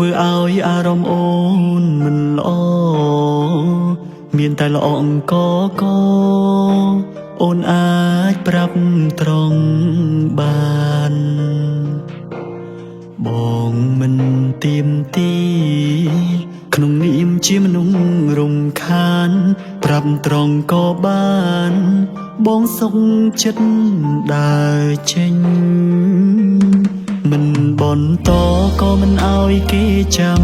ធ្វើឲ្យអារម្មណ៍អូនមិនល្អមានតែល្អអង្គកអូនអាចប្រាប់ត្រង់បានបងមិនទៀមទីក្នុងនាមជាមនុស្សរំខានប្រាប់ត្រង់ក៏បានបងសុខចិត្តដើរចេញមិនបន្តក៏មិនឲ្យគេចាំ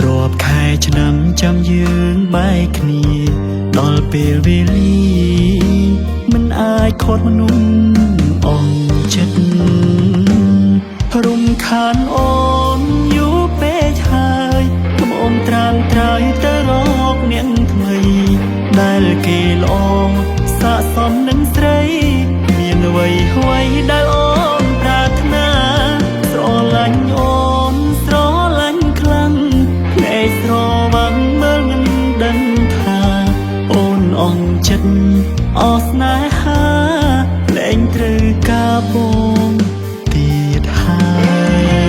រាប់ខែឆ្នាំចាំយើងបែកគ្នាដល់ពេលវេលាមិនអាចខត់មនុស្សអស់ចិត្តរំខានអូនយូរពេកហើយខ្ញុំអូនត្រាំត្រើយទៅរកអ្នកថ្មីដែលគេល្អស័ក្តិសមនឹងស្រីមានអ្វីដែលអូនប្រាថ្នាស្រឡាញ់អូនស្រឡាញ់ខ្លាំងភ្នែកស្រវាំងមើលមិនដឹងថាអូនអស់ចិត្តអស់ស្នេហាលែងត្រូវការបងទៀតហើយ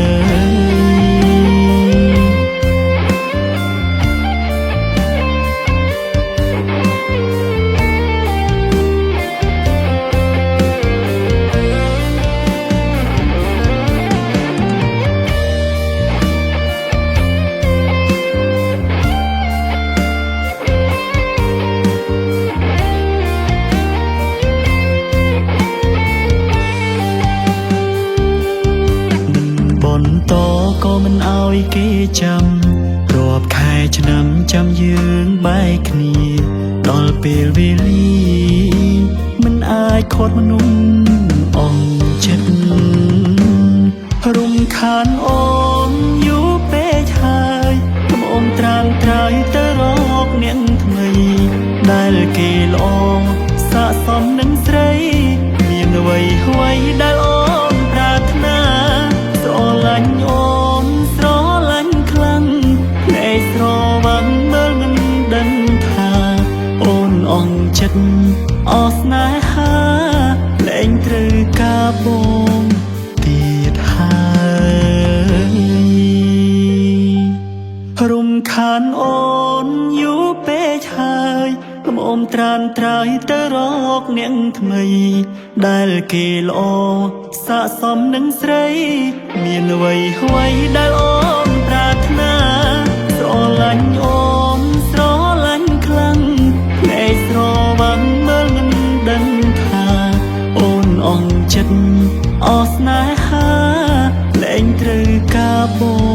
បន្តក៏មិនឲ្យគេចាំរាប់ខែឆ្នាំចាំយើងបែកគ្នាដល់ពេលវេលាមិនអាចខត់មនុស្សអស់ចិត្តរំខានអូនយូរពេកហើយខ្ញុំអូនត្រាំត្រើយទៅរកអ្នកថ្មីដែលគេល្អស័ក្តិសមនឹងស្រីមានអ្វីដែលអូនប្រាថ្នាស្រឡាញ់អូនស្រឡាញ់ខ្លាំងភ្នែកស្រវាំងមើលមិនដឹងថាអូនអស់ចិត្តអស់ស្នេហាលែងត្រូវការបងទៀតហើយរំខានអូនយូរពេកហើយខ្ញុំអូនត្រាំត្រើយទៅរកអ្នកថ្មីដែលគេល្អស័ក្តិសមនឹងស្រីមានអ្វីដែលអូនប្រាថ្នាស្រឡាញ់អូនស្រឡាញ់ខ្លាំងភ្នែកស្រវាំងមើលមិនដឹងថាអូនអស់ចិត្តអស់ស្នេហាលែងត្រូវការបង